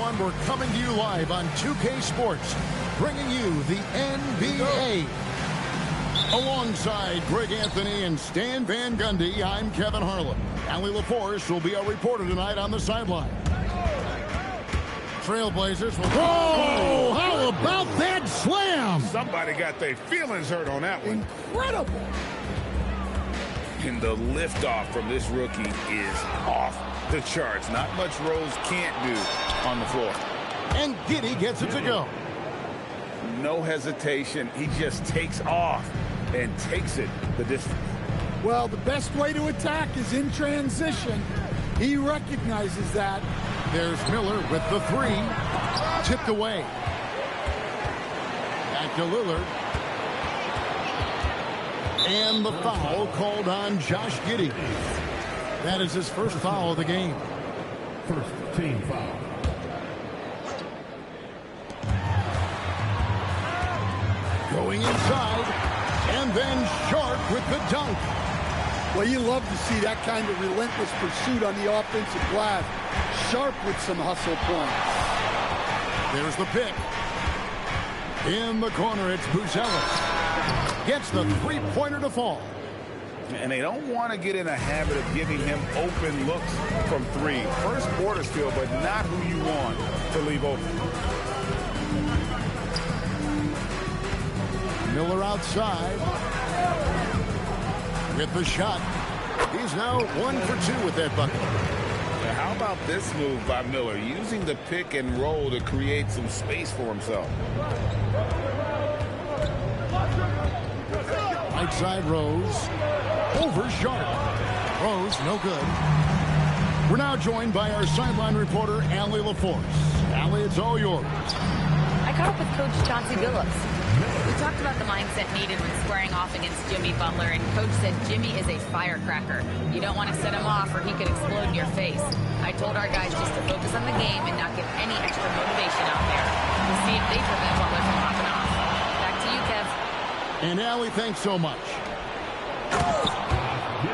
everyone. We're coming to you live on 2K Sports, bringing you the NBA. Alongside Greg Anthony and Stan Van Gundy, I'm Kevin Harlan. Allie LaForce will be our reporter tonight on the sideline. Trailblazers will... Whoa! How about that slam? Somebody got their feelings hurt on that one. Incredible! And the liftoff from this rookie is off the charts. Not much Rose can't do on the floor. And Giddey gets it to go. No hesitation. He just takes off and takes it the distance. Well, the best way to attack is in transition. He recognizes that. There's Miller with the three. Tipped away. Back to Lillard. And the foul called on Josh Giddey. That is his first foul of the game. First team foul. Going inside. And then Sharp with the dunk. Well, you love to see that kind of relentless pursuit on the offensive glass. Sharp with some hustle points. There's the pick. In the corner, it's Buzelis. Gets the three-pointer to fall. And they don't want to get in a habit of giving him open looks from three. First quarter still, but not who you want to leave open. Miller outside. With the shot. He's now 1 for 2 with that bucket. Now, how about this move by Miller, using the pick and roll to create some space for himself? Right side Rose. Over Sharp. Rose, no good. We're now joined by our sideline reporter, Allie LaForce. Allie, it's all yours. I caught up with Coach Chauncey Billups. We talked about the mindset needed when squaring off against Jimmy Butler, and Coach said Jimmy is a firecracker. You don't want to set him off or he could explode in your face. I told our guys just to focus on the game and not get any extra motivation out there. We'll see if they prevent Butler from popping off. Back to you, Kev. And Allie, thanks so much.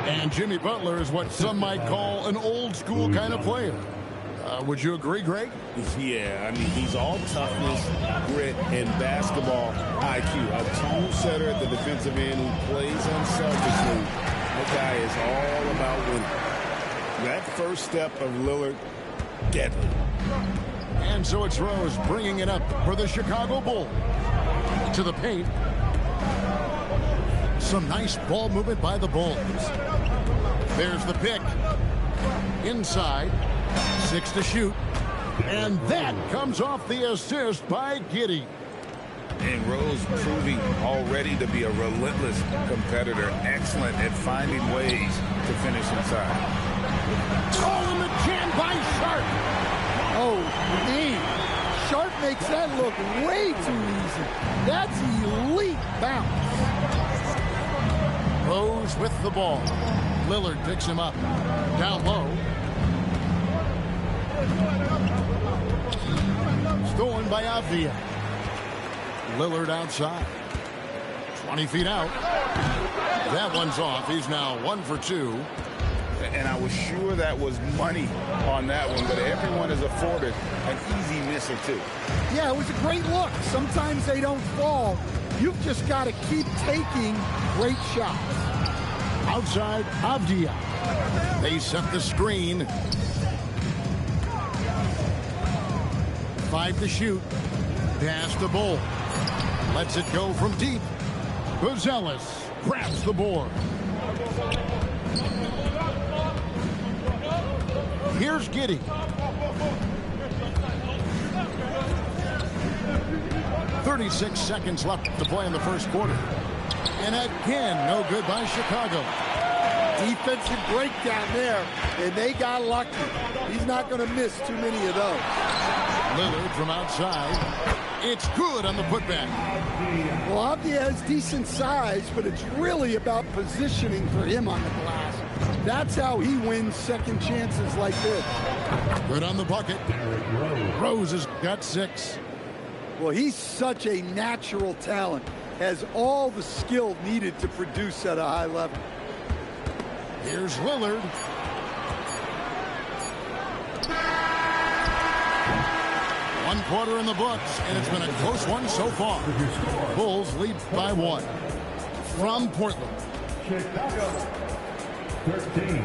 And Jimmy Butler is what some might call an old-school kind of player. Would you agree, Greg? Yeah, I mean, he's all toughness, grit, and basketball IQ. A tone setter at the defensive end who plays unselfishly. That guy is all about winning. That first step of Lillard, deadly. And so it's Rose bringing it up for the Chicago Bulls. To the paint. Some nice ball movement by the Bulls. There's the pick. Inside. 6 to shoot. And that comes off the assist by Giddey. And Rose proving already to be a relentless competitor. Excellent at finding ways to finish inside. Oh, and the jam by Sharp. Oh, man. Sharp makes that look way too easy. That's elite bounce. Rose with the ball. Lillard picks him up. Down low. Stolen by Avdia. Lillard outside. 20 feet out. That one's off. He's now 1 for 2. And I was sure that was money on that one, but everyone has afforded an easy miss or two. Yeah, it was a great look. Sometimes they don't fall. You've just got to keep taking great shots. Outside, Avdia. They set the screen. 5 to shoot. Pass to Bull. Lets it go from deep. Buzelis grabs the board. Here's Giddey. 36 seconds left to play in the first quarter. And again, no good by Chicago. Defensive breakdown there, and they got lucky. He's not going to miss too many of those. Lillard from outside. It's good on the putback. Well, Avdia has decent size, but it's really about positioning for him on the glass. That's how he wins second chances like this. Good on the bucket. Rose has got 6. Well, he's such a natural talent. Has all the skill needed to produce at a high level. Here's Lillard. One quarter in the books, and it's been a close one so far. Bulls lead by 1. From Portland. Chicago 13.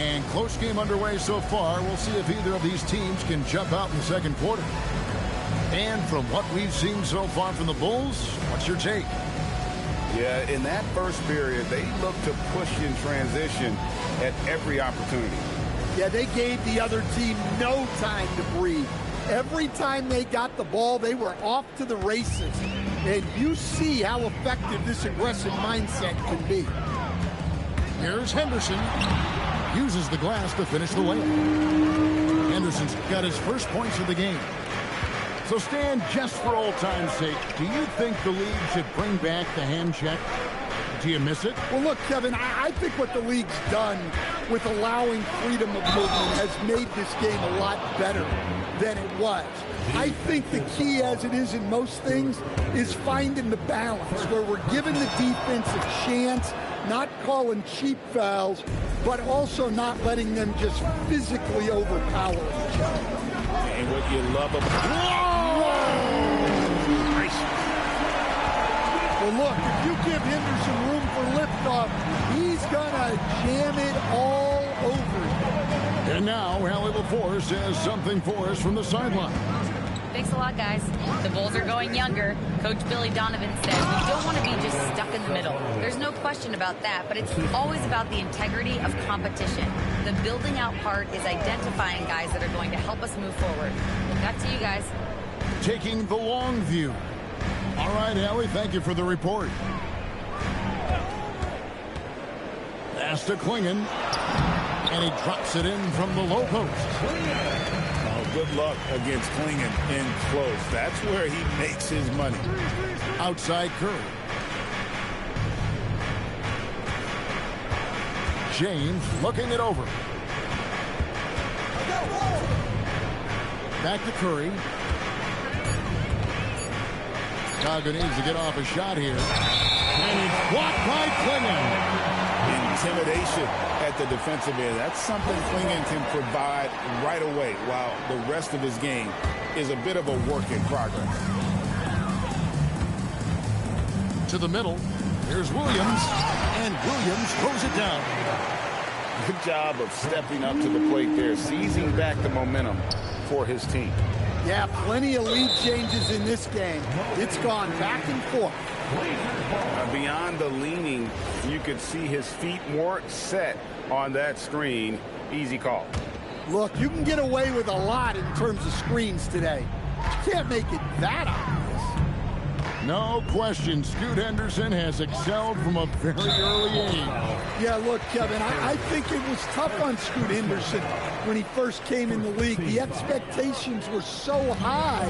And close game underway so far. We'll see if either of these teams can jump out in the second quarter. And from what we've seen so far from the Bulls, what's your take? Yeah, in that first period, they looked to push in transition at every opportunity. Yeah, they gave the other team no time to breathe. Every time they got the ball, they were off to the races. And you see how effective this aggressive mindset can be. Here's Henderson. Uses the glass to finish the layup. Henderson's got his first points of the game. So, Stan, just for old time's sake, do you think the league should bring back the hand check? Do you miss it? Well, look, Kevin, I think what the league's done with allowing freedom of movement has made this game a lot better than it was. I think the key, as it is in most things, is finding the balance where we're giving the defense a chance, not calling cheap fouls, but also not letting them just physically overpower each other. And what you love about Well, look, if you give Henderson room for liftoff, he's going to jam it all over you. And now, Allie LaForce has something for us from the sideline. Thanks a lot, guys. The Bulls are going younger. Coach Billy Donovan says we don't want to be just stuck in the middle. There's no question about that, but it's always about the integrity of competition. The building out part is identifying guys that are going to help us move forward. Back to you guys. Taking the long view. All right, Allie, thank you for the report. Pass to Klingon. And he drops it in from the low post. Oh, good luck against Klingon in close. That's where he makes his money. Outside Curry. James looking it over. Back to Curry. Chicago needs to get off a shot here. And it's blocked by Klingon. Intimidation at the defensive end. That's something Klingon can provide right away, while the rest of his game is a bit of a work in progress. To the middle. Here's Williams. And Williams throws it down. Good job of stepping up to the plate there, seizing back the momentum for his team. Yeah, plenty of lead changes in this game. It's gone back and forth. Beyond the leaning, you could see his feet more set on that screen. Easy call. Look, you can get away with a lot in terms of screens today. You can't make it that obvious. No question, Scoot Henderson has excelled from a very early age. Yeah, look, Kevin, I think it was tough on Scoot Henderson when he first came in the league. The expectations were so high,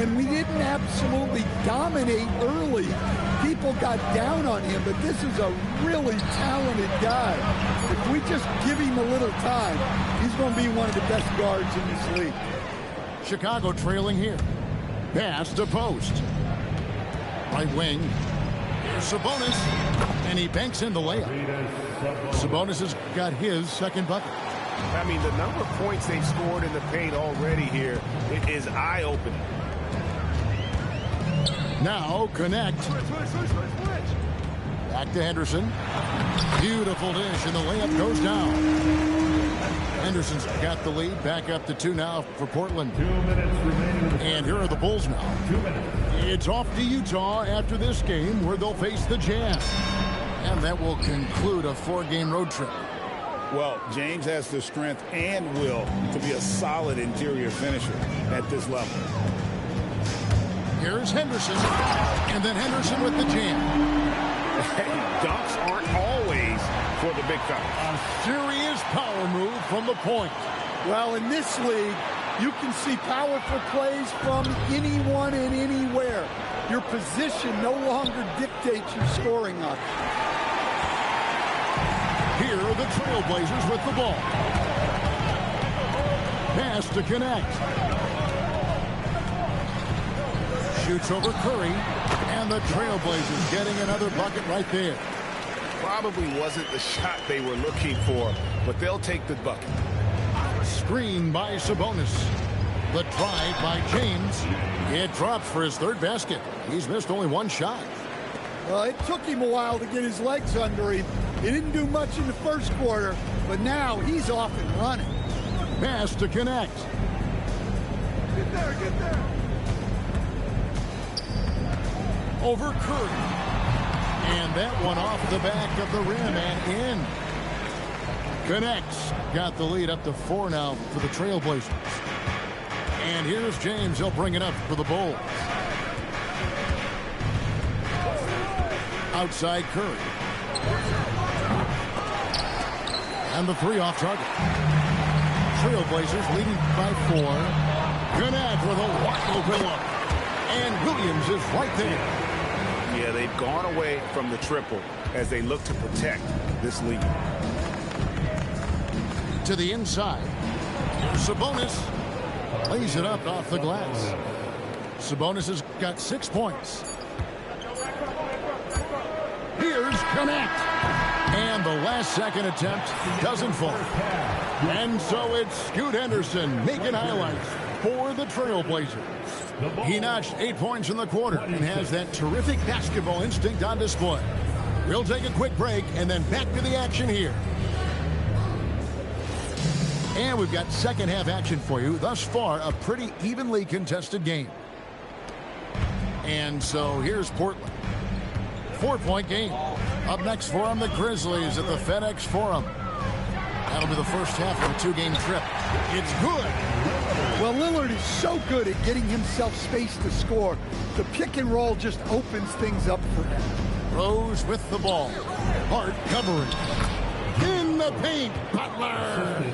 and we didn't absolutely dominate early. People got down on him, but this is a really talented guy. If we just give him a little time, he's going to be one of the best guards in this league. Chicago trailing here. Pass to post. Right wing. Here's Sabonis. And he banks in the layup. Sabonis has got his second bucket. I mean, the number of points they've scored in the paint already here is eye-opening. Now connect. Back to Henderson. Beautiful dish, and the layup goes down. Henderson's got the lead. Back up to 2 now for Portland. 2 minutes remaining. And here are the Bulls now. 2 minutes. It's off to Utah after this game, where they'll face the Jazz. And that will conclude a 4-game road trip. Well, James has the strength and will to be a solid interior finisher at this level. Here's Henderson. And then Henderson with the jam. Dunks aren't always for the big fella. A serious power move from the point. Well, in this league, you can see powerful plays from anyone and anywhere. Your position no longer dictates your scoring option. Here are the Trailblazers with the ball. Pass to connect. Shoots over Curry. And the Trailblazers getting another bucket right there. Probably wasn't the shot they were looking for, but they'll take the bucket. screen by Sabonis. The drive by James. It drops for his third basket. He's missed only one shot. Well, it took him a while to get his legs under him. He didn't do much in the first quarter, but now he's off and running. Pass to connect. Get there, get there. Over Curry. And that one off the back of the rim and in. Connects. Got the lead up to 4 now for the Trailblazers. And here's James. He'll bring it up for the Bulls. Outside Curry. And the 3 off target. Trailblazers leading by 4. Connect with a wide open look. And Williams is right there. Yeah, they've gone away from the triple as they look to protect this lead. To the inside. Sabonis lays it up off the glass. Sabonis has got 6 points. Here's Connect. And the last second attempt doesn't fall. And so it's Scoot Henderson making highlights for the Trailblazers. He notched 8 points in the quarter and has that terrific basketball instinct on display. We'll take a quick break and then back to the action here. And we've got second half action for you. Thus far, a pretty evenly contested game. And so here's Portland. 4-point game. Up next for them, the Grizzlies at the FedEx Forum. That'll be the first half of a 2-game trip. It's good. Well, Lillard is so good at getting himself space to score. The pick and roll just opens things up for him. Rose with the ball. Hart covering. In the paint, Butler.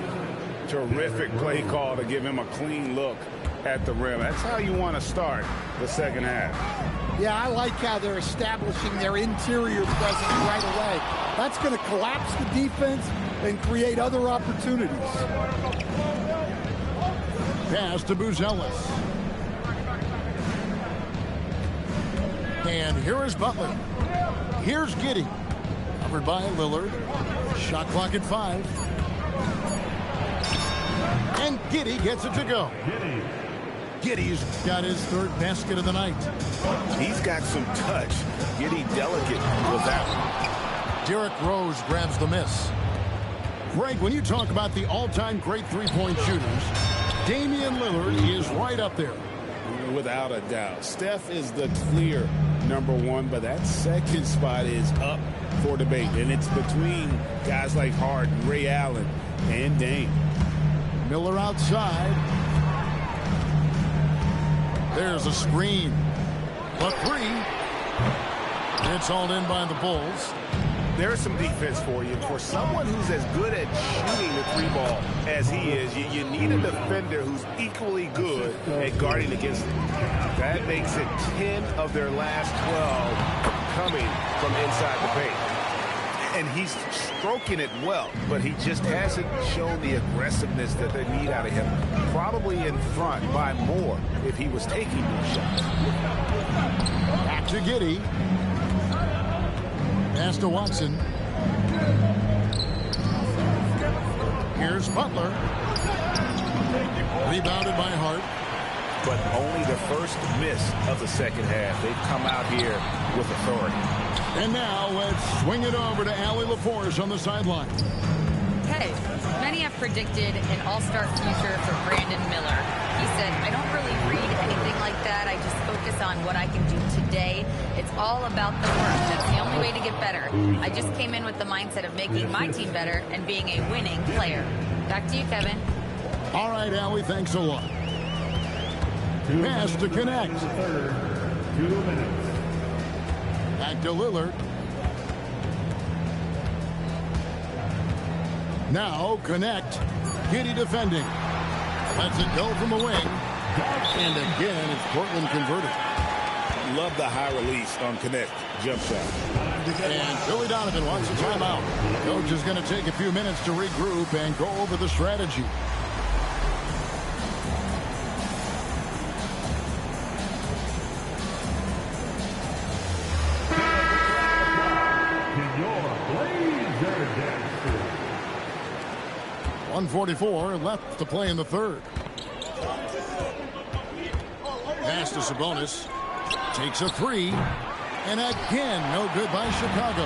Terrific play call to give him a clean look at the rim. That's how you want to start the second half. Yeah, I like how they're establishing their interior presence right away. That's going to collapse the defense and create other opportunities. Pass to Buzelis. And here is Butler. Here's Giddey. Covered by Lillard. Shot clock at 5. And Giddey gets it to go. Giddey's got his third basket of the night. He's got some touch. Giddey delicate with that one. Derrick Rose grabs the miss. Greg, when you talk about the all-time great three-point shooters, Damian Lillard is right up there. Without a doubt. Steph is the clear #1, but that second spot is up for debate. And it's between guys like Harden, Ray Allen, and Dame. Miller outside. There's a screen. A 3. It's hauled in by the Bulls. There's some defense for you. For someone who's as good at shooting the 3 ball as he is, you need a defender who's equally good at guarding against him. That makes it 10 of their last 12 coming from inside the paint. And he's stroking it well, but he just hasn't shown the aggressiveness that they need out of him. Probably in front by more if he was taking more shots. Back to Giddey. Pass to Watson. Here's Butler. Rebounded by Hart. But only the first miss of the second half. They've come out here with authority. And now let's swing it over to Allie LaForce on the sideline. Hey, many have predicted an all-star future for Brandon Miller. He said, I don't really read anything like that. I just focus on what I can do today. It's all about the work. That's the only way to get better. I just came in with the mindset of making my team better and being a winning player. Back to you, Kevin. All right, Allie, thanks a lot. Pass to connect. 2 minutes. Back to Lillard. Now connect. Giddey defending. Lets it go from the wing. And again, it's Portland converted. Love the high release on connect jump shot. And Billy Donovan wants a timeout. Coach is going to take a few minutes to regroup and go over the strategy. 1:44 left to play in the third. Pass to Sabonis. Takes a three. And again, no good by Chicago.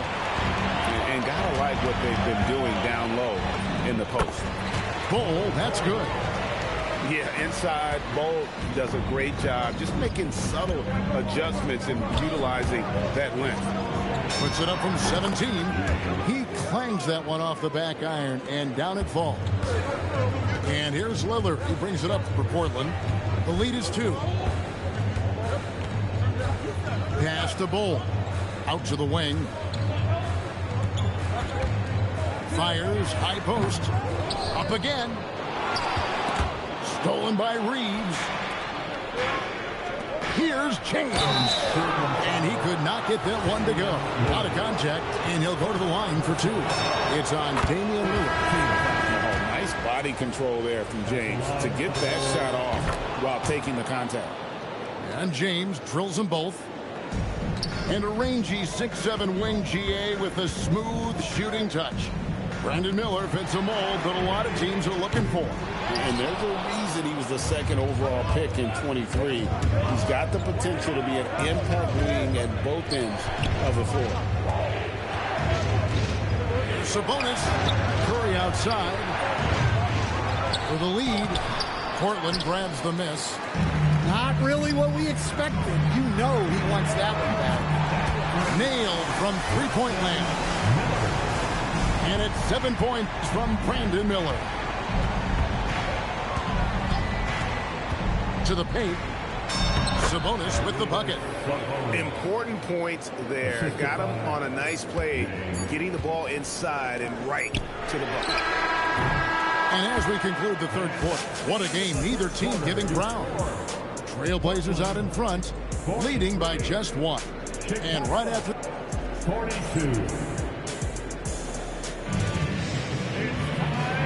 And gotta like what they've been doing down low in the post. Bull, that's good. Yeah, inside, Bull does a great job just making subtle adjustments and utilizing that length. Puts it up from 17. He clangs that one off the back iron, and down it falls. And here's Lillard. He brings it up for Portland. The lead is 2. Pass to Bull. Out to the wing. Fires. High post. Up again. Stolen by Reeves. Here's James. And he could not get that one to go. Out of contact, and he'll go to the line for 2. It's on Damian Lillard. Nice body control there from James to get that shot off while taking the contact. And James drills them both. And a rangy 6'7" wing GA with a smooth shooting touch. Brandon Miller fits a mold that a lot of teams are looking for. And there's a reason he was the 2nd overall pick in 23. He's got the potential to be an impact wing at both ends of the floor. Sabonis. Curry outside. For the lead. Portland grabs the miss. Not really what we expected. You know he wants that one back. Nailed from three-point land. And it's 7 points from Brandon Miller. To the paint. Sabonis with the bucket. Important points there. Got him on a nice play, getting the ball inside and right to the bucket. And as we conclude the third quarter, what a game, neither team giving ground. Trailblazers out in front, leading by just 1. And right after 42.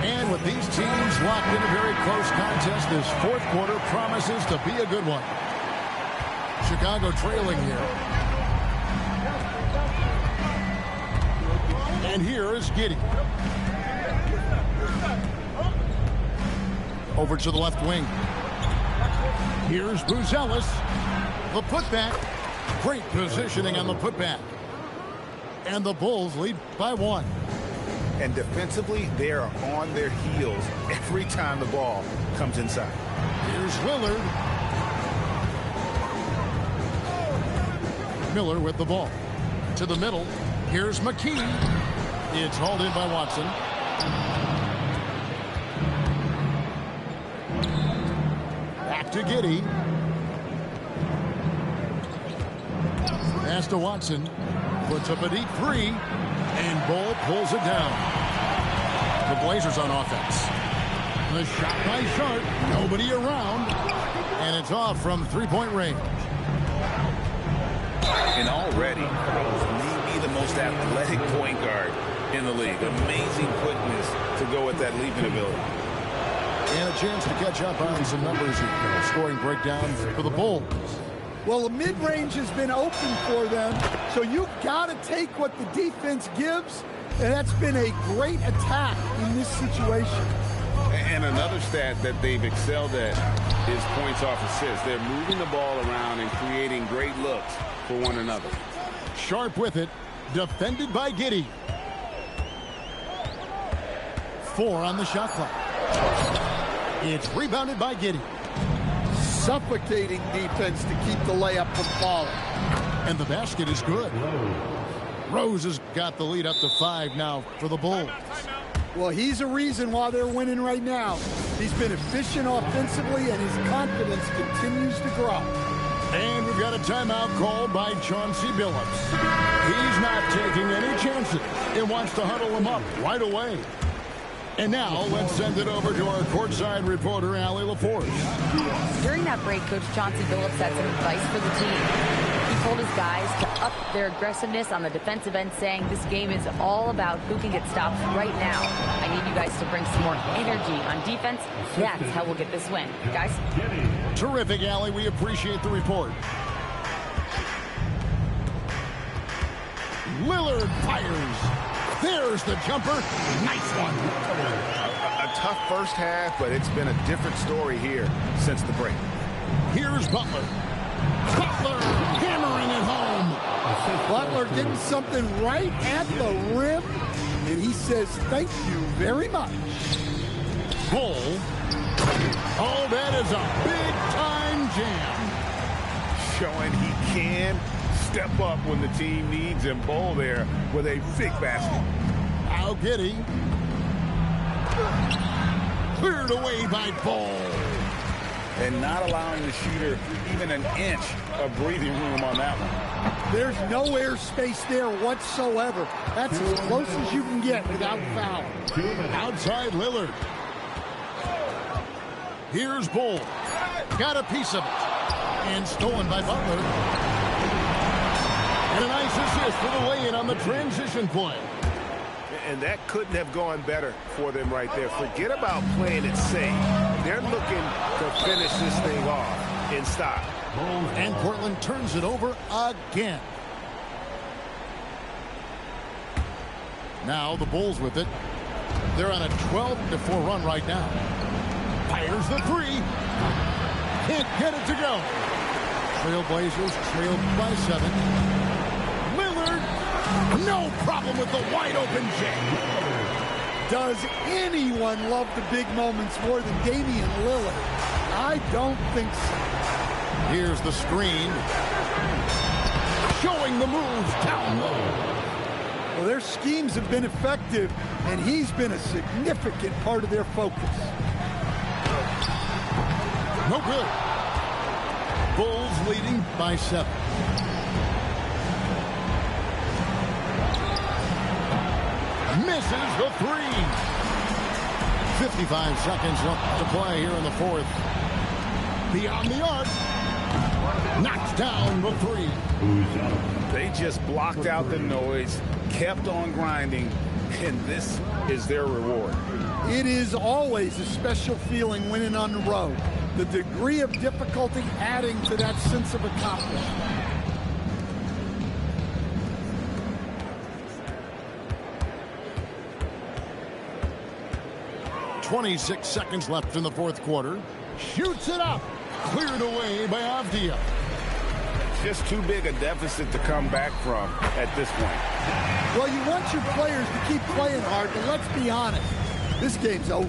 And with these teams locked in a very close contest, this fourth quarter promises to be a good one. Chicago trailing here. And here is Giddey. Over to the left wing. Here's Buzelis. The putback. Great positioning on the putback. And the Bulls lead by 1. And defensively, they are on their heels every time the ball comes inside. Here's Lillard. Miller with the ball. To the middle. Here's McKee. It's hauled in by Watson. Back to Giddey. Pass to Watson. Puts up a deep 3. And Bull pulls it down. The Blazers on offense. The shot by Sharp. Nobody around. And it's off from three-point range. And already, maybe the most athletic point guard in the league. Amazing quickness to go with that leaping ability. And a chance to catch up on some numbers here. Scoring breakdown for the Bulls. Well, the mid-range has been open for them, so you've got to take what the defense gives, and that's been a great attack in this situation. And another stat that they've excelled at is points off assists. They're moving the ball around and creating great looks for one another. Sharp with it, defended by Giddey. 4 on the shot clock. It's rebounded by Giddey. Suffocating defense to keep the layup from falling. And the basket is good. Rose has got the lead up to 5 now for the Bulls. Well, he's a reason why they're winning right now. He's been efficient offensively, and his confidence continues to grow. And we've got a timeout called by Chauncey Billups. He's not taking any chances and wants to huddle him up right away. And now let's send it over to our courtside reporter, Allie LaForce. During that break, Coach Chauncey Billups had some advice for the team. He told his guys to up their aggressiveness on the defensive end, saying this game is all about who can get stops right now. I need you guys to bring some more energy on defense. That's how we'll get this win. Guys? Terrific, Allie. We appreciate the report. Lillard fires. There's the jumper. Nice one. A tough first half, but it's been a different story here since the break. Here's Butler. Butler hammering it home. Butler getting something right at the rim, and he says thank you very much. Bull. Oh, that is a big-time jam. Showing he can step up when the team needs him. Bull there with a big basket. Now Giddey. Cleared away by Bull. And not allowing the shooter even an inch of breathing room on that one. There's no air space there whatsoever. That's as close as you can get without foul. Outside Lillard. Here's Bull. Got a piece of it. And stolen by Butler. And a nice assist for the lay-in on the transition play. And that couldn't have gone better for them right there. Forget about playing it safe. They're looking to finish this thing off in style. And Portland turns it over again. Now the Bulls with it. They're on a 12-4 run right now. Fires the three. Can't get it to go. Trailblazers trailed by 7. Lillard, no problem with the wide open jam. Does anyone love the big moments more than Damian Lillard? I don't think so. Here's the screen. Showing the moves down low. Well, their schemes have been effective, and he's been a significant part of their focus. No good. Bulls leading by 7. Misses the 3. 55 seconds left to play here in the 4th. Beyond the arc. Knocks down the 3. They just blocked out the noise, kept on grinding, and this is their reward. It is always a special feeling winning on the road. The degree of difficulty adding to that sense of accomplishment. .26 seconds left in the 4th quarter. Shoots it up. Cleared away by Avdia. Just too big a deficit to come back from at this point. Well, you want your players to keep playing hard, but let's be honest. This game's over.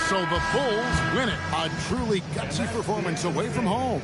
So the Bulls win it. A truly gutsy performance away from home.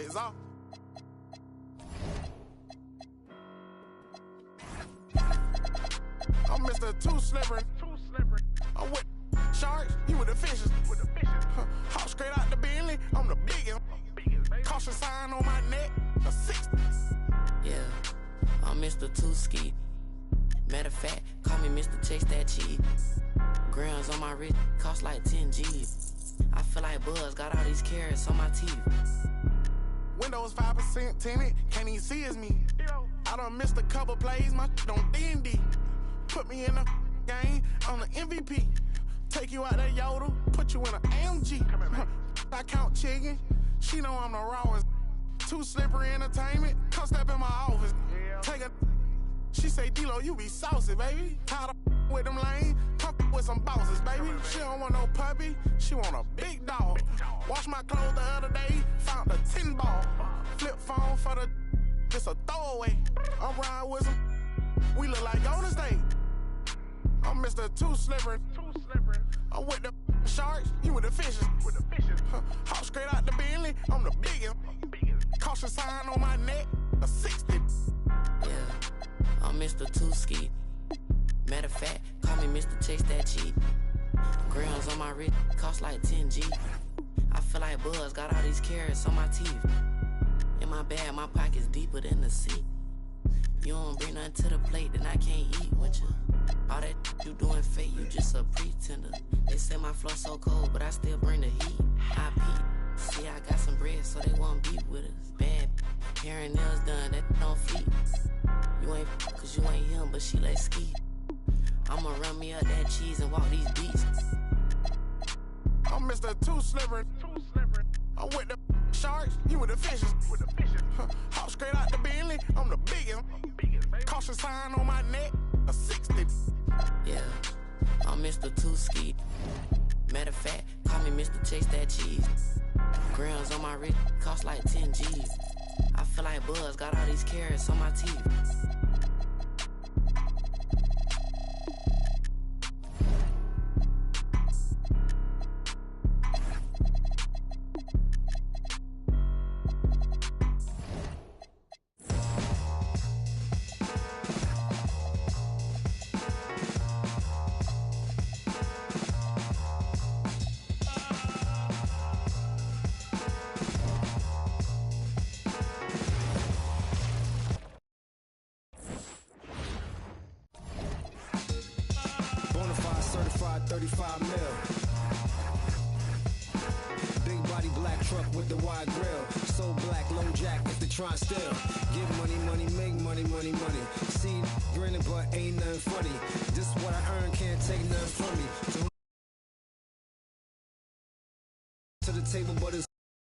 is off. I'm Mr. Too Slippery. I'm with sharks, you with the fishes. Hop straight out the Bentley, I'm the biggest. Caution sign on my neck, a 60. Yeah, I'm Mr. Too Ski. Matter of fact, call me Mr. Chase That Cheese. Grams on my wrist cost like 10 G's. I feel like Buzz got all these carrots on my teeth. Windows 5% tinted, can't even see it's me. I done missed a couple plays, my shit on D&D. Put me in the game, I'm the MVP. Take you out that Yoda, put you in an AMG. I count chicken, she know I'm the rawest. Too Slippery Entertainment, come step in my office. Take a, she say, D-Lo, you be saucy, baby. Tired of with them lanes, come with some bosses, baby. She don't want no puppy, she want a big dog. Wash my clothes the other day, found a 10 ball. Flip phone for the, just a throwaway. I'm riding with some, we look like Golden State. I'm Mr. Too Slippery. I'm with the sharks, you with the fishes. Hop straight out the Bentley, I'm the biggest. Caution sign on my neck, a 60. Yeah, I'm Mr. Too Ski. Matter of fact, call me Mr. Chase That Cheese. Grams on my wrist cost like 10 G. I feel like Buzz got all these carrots on my teeth. In my bag, my pocket's deeper than the sea. You don't bring nothing to the plate, then I can't eat with you. All that you doing fake, you just a pretender. They say my flow so cold, but I still bring the heat. I peep. See, I got some bread, so they won't beat with us. Bad hair and nails done, that don't fleet. You ain't cause you ain't him, but she like ski. I'ma run me up that cheese and walk these beats. I'm Mr. Too Slippery. I'm with the sharks, you with the fishes. Hop straight out the Bentley, I'm the biggest. Caution sign on my neck, a 60. Yeah, I'm Mr. Too Ski. Matter of fact, call me Mr. Chase That Cheese. Grams on my wrist cost like 10 G's. I feel like Buzz got all these carrots on my teeth. Certified 35 mil. Big body black truck with the wide grill. So black, low jack if they try still. Get money, money, make money, money, money. See, grinning but ain't nothing funny. This what I earn, can't take nothing from me. So to the table, but it's